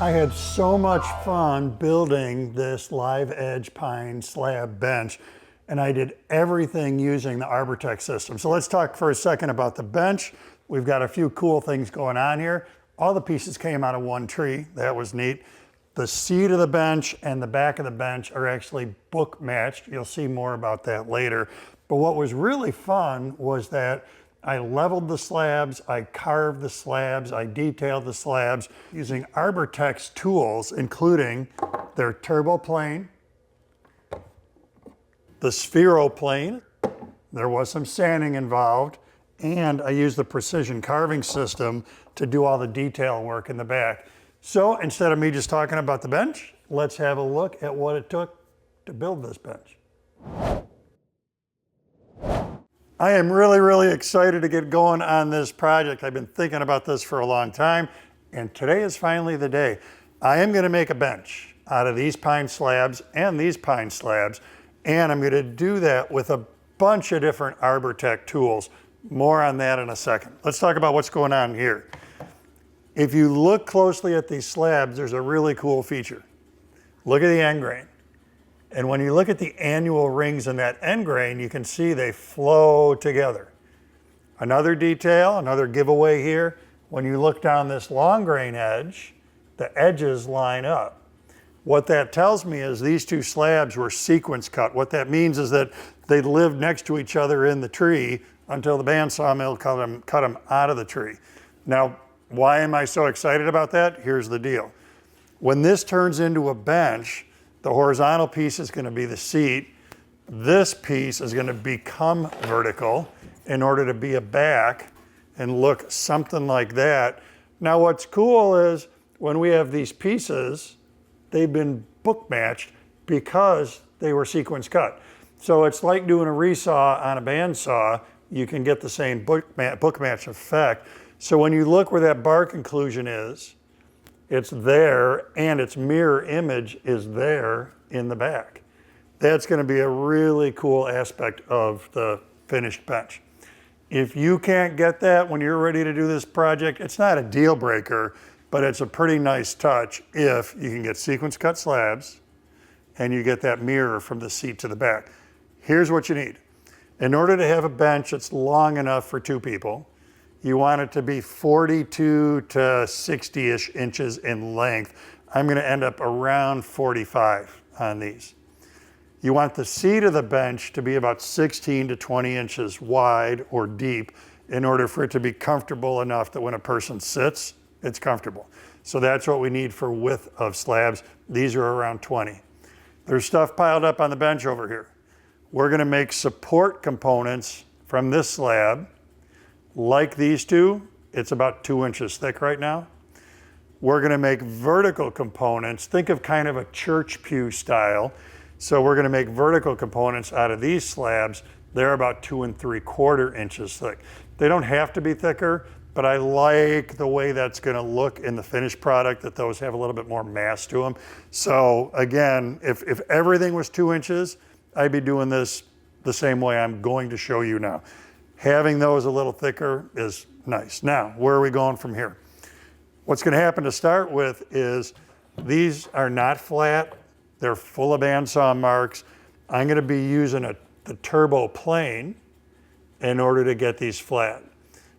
I had so much fun building this live edge pine slab bench, and I did everything using the Arbortech system. So let's talk for a second about the bench. We've got a few cool things going on here. All the pieces came out of one tree. That was neat. The seat of the bench and the back of the bench are actually book matched. You'll see more about that later. But what was really fun was that I leveled the slabs, I carved the slabs, I detailed the slabs using Arbortech's tools, including their turbo plane, the sphero plane. There was some sanding involved, and I used the precision carving system to do all the detail work in the back. So instead of me just talking about the bench, let's have a look at what it took to build this bench. I am really excited to get going on this project. I've been thinking about this for a long time, and today is finally the day. I am going to make a bench out of these pine slabs and these pine slabs, and I'm going to do that with a bunch of different Arbortech tools. More on that in a second. Let's talk about what's going on here. If you look closely at these slabs, there's a really cool feature. Look at the end grain. And when you look at the annual rings in that end grain, you can see they flow together. Another detail, another giveaway here, when you look down this long grain edge, the edges line up. What that tells me is these two slabs were sequence cut. What that means is that they lived next to each other in the tree until the bandsaw mill cut them out of the tree. Now, why am I so excited about that? Here's the deal. When this turns into a bench, the horizontal piece is going to be the seat. This piece is going to become vertical in order to be a back and look something like that. Now what's cool is when we have these pieces, they've been book matched because they were sequence cut. So it's like doing a resaw on a bandsaw. You can get the same book match effect. So when you look where that bar conclusion is, it's there, and its mirror image is there in the back. That's going to be a really cool aspect of the finished bench. If you can't get that when you're ready to do this project, it's not a deal breaker, but it's a pretty nice touch if you can get sequence cut slabs and you get that mirror from the seat to the back. Here's what you need. In order to have a bench that's long enough for two people, you want it to be 42 to 60-ish inches in length. I'm going to end up around 45 on these. You want the seat of the bench to be about 16 to 20 inches wide or deep in order for it to be comfortable enough that when a person sits, it's comfortable. So that's what we need for width of slabs. These are around 20. There's stuff piled up on the bench over here. We're going to make support components from this slab. Like these two, it's about 2 inches thick right now. We're going to make vertical components. Think of kind of a church pew style. So we're going to make vertical components out of these slabs. They're about 2 3/4 inches thick. They don't have to be thicker, but I like the way that's going to look in the finished product, that those have a little bit more mass to them. So again, if everything was 2 inches, I'd be doing this the same way I'm going to show you now. Having those a little thicker is nice. Now, where are we going from here? What's going to happen to start with is these are not flat. They're full of bandsaw marks. I'm going to be using the turbo plane in order to get these flat.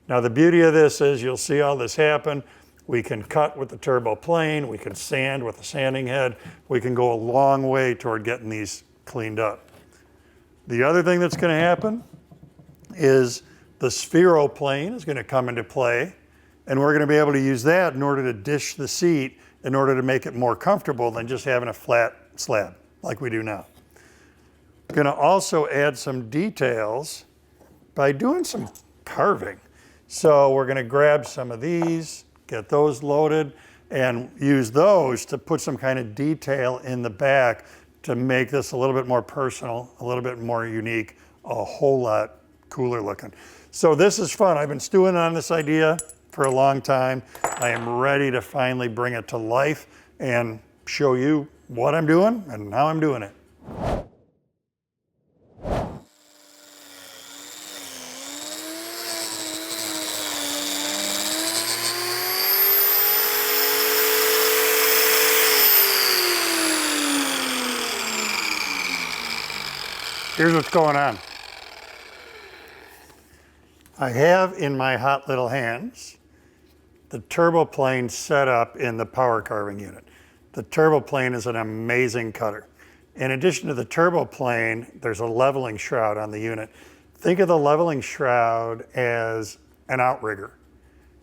Now, the beauty of this is you'll see all this happen. We can cut with the turbo plane. We can sand with the sanding head. We can go a long way toward getting these cleaned up. The other thing that's going to happen is the sphero plane is going to come into play, and we're going to be able to use that in order to dish the seat in order to make it more comfortable than just having a flat slab like we do now. Going to also add some details by doing some carving. So we're going to grab some of these, get those loaded, and use those to put some kind of detail in the back to make this a little bit more personal, a little bit more unique, a whole lot cooler looking. So this is fun. I've been stewing on this idea for a long time. I am ready to finally bring it to life and show you what I'm doing and how I'm doing it. here's what's going on. I have in my hot little hands the turboplane set up in the power carving unit. The turboplane is an amazing cutter. In addition to the turboplane, there's a leveling shroud on the unit. Think of the leveling shroud as an outrigger.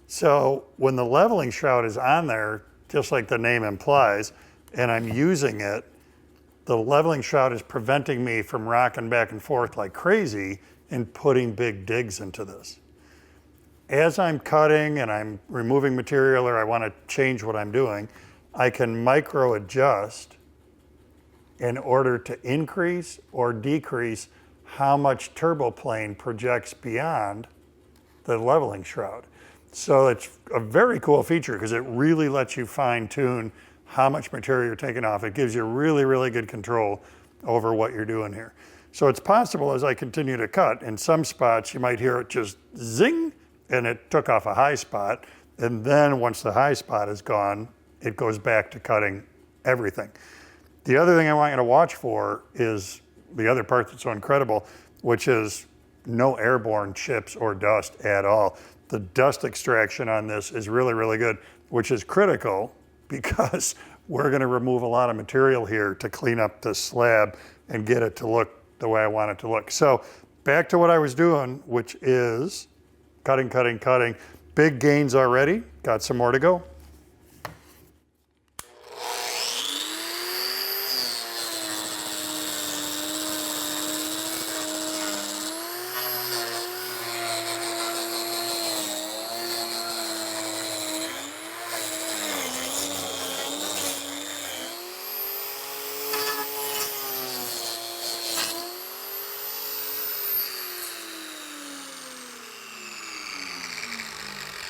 So when the leveling shroud is on there, just like the name implies, and I'm using it, the leveling shroud is preventing me from rocking back and forth like crazy and putting big digs into this. As I'm cutting and I'm removing material or I want to change what I'm doing, I can micro adjust in order to increase or decrease how much turboplane projects beyond the leveling shroud. So it's a very cool feature because it really lets you fine tune how much material you're taking off. It gives you really, really good control over what you're doing here. So it's possible as I continue to cut, in some spots you might hear it just zing, and it took off a high spot. And then once the high spot is gone, it goes back to cutting everything. The other thing I want you to watch for is the other part that's so incredible, which is no airborne chips or dust at all. The dust extraction on this is really, really good, which is critical because we're gonna remove a lot of material here to clean up this slab and get it to look the way I want it to look. So back to what I was doing, which is cutting, cutting, cutting. Big gains already, got some more to go.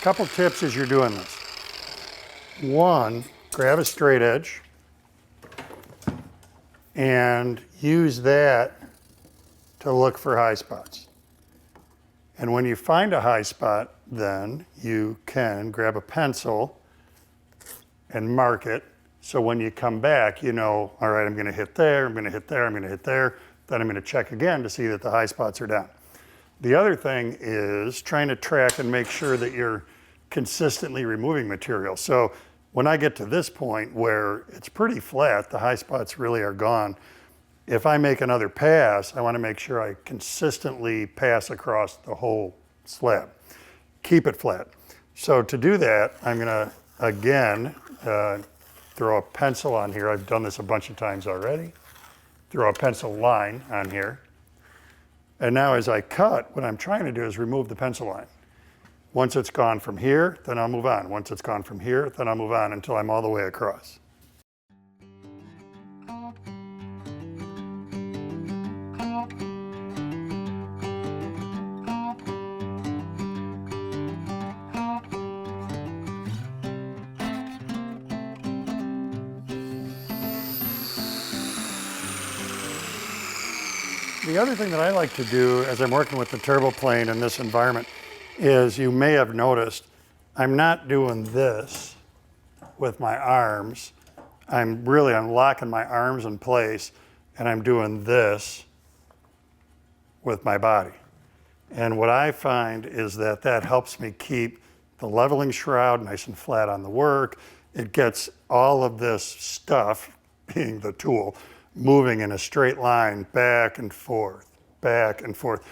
Couple tips as you're doing this. One, grab a straight edge and use that to look for high spots. And when you find a high spot, then you can grab a pencil and mark it. So when you come back, you know, all right, I'm gonna hit there, I'm gonna hit there, I'm gonna hit there. Then I'm gonna check again to see that the high spots are down. The other thing is trying to track and make sure that you're consistently removing material. So when I get to this point where it's pretty flat, the high spots really are gone. If I make another pass, I want to make sure I consistently pass across the whole slab. Keep it flat. So to do that, I'm gonna, again, throw a pencil on here. I've done this a bunch of times already. Throw a pencil line on here. And now as I cut, what I'm trying to do is remove the pencil line. Once it's gone from here, then I'll move on. Once it's gone from here, then I'll move on until I'm all the way across. The other thing that I like to do as I'm working with the turboplane in this environment is, you may have noticed, I'm not doing this with my arms. I'm locking my arms in place and I'm doing this with my body. And what I find is that that helps me keep the leveling shroud nice and flat on the work. It gets all of this stuff, being the tool, moving in a straight line back and forth, back and forth.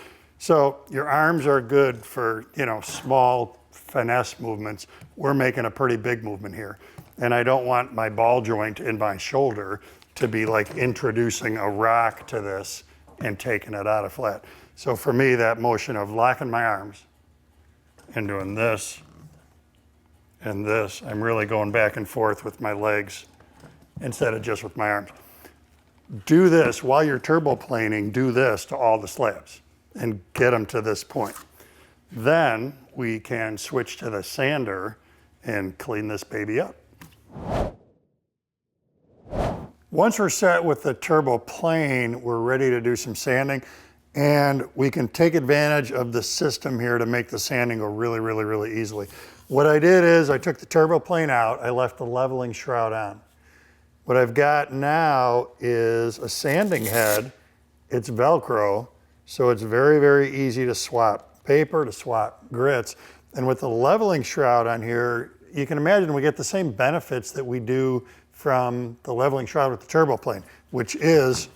So your arms are good for, you know, small finesse movements. We're making a pretty big movement here. And I don't want my ball joint in my shoulder to be like introducing a rock to this and taking it out of flat. So for me, that motion of locking my arms and doing this and this, I'm really going back and forth with my legs instead of just with my arms. Do this while you're turboplaning, do this to all the slabs and get them to this point. Then we can switch to the sander and clean this baby up. Once we're set with the turboplane, we're ready to do some sanding, and we can take advantage of the system here to make the sanding go really, really, really easily. What I did is I took the turboplane out, I left the leveling shroud on. What I've got now is a sanding head It's Velcro, so it's very, very easy to swap paper, to swap grits. And with the leveling shroud on here, you can imagine we get the same benefits that we do from the leveling shroud with the turbo plane, which is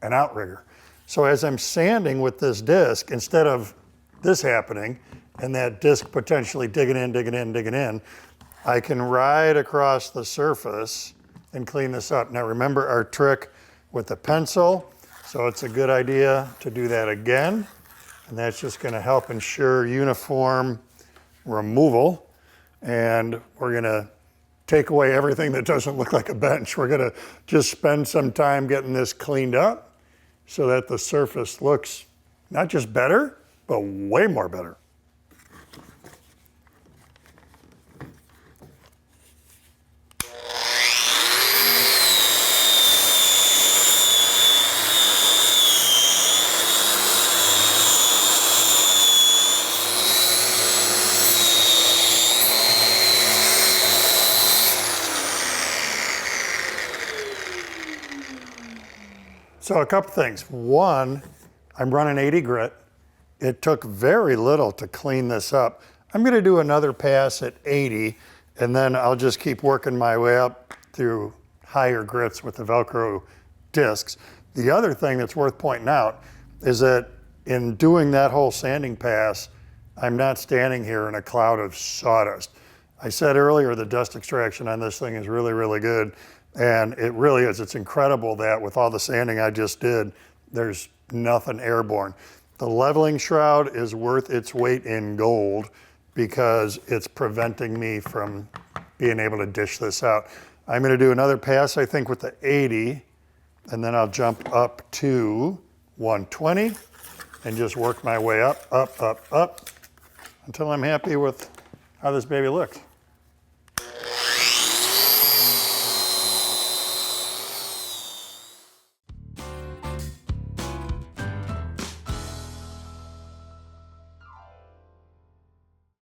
an outrigger. So as I'm sanding with this disc, instead of this happening and that disc potentially digging in, I can ride across the surface and clean this up. Now remember our trick with the pencil, so it's a good idea to do that again. And that's just gonna help ensure uniform removal. And we're gonna take away everything that doesn't look like a bench. We're gonna just spend some time getting this cleaned up so that the surface looks not just better, but way more better. So a couple things. One, I'm running 80 grit. It took very little to clean this up. I'm gonna do another pass at 80, and then I'll just keep working my way up through higher grits with the Velcro discs. The other thing that's worth pointing out is that in doing that whole sanding pass, I'm not standing here in a cloud of sawdust. I said earlier the dust extraction on this thing is really, really good. And it really is. It's incredible that with all the sanding I just did, there's nothing airborne. The leveling shroud is worth its weight in gold because it's preventing me from being able to dish this out. I'm gonna do another pass, I think, with the 80, and then I'll jump up to 120 and just work my way up, until I'm happy with how this baby looks.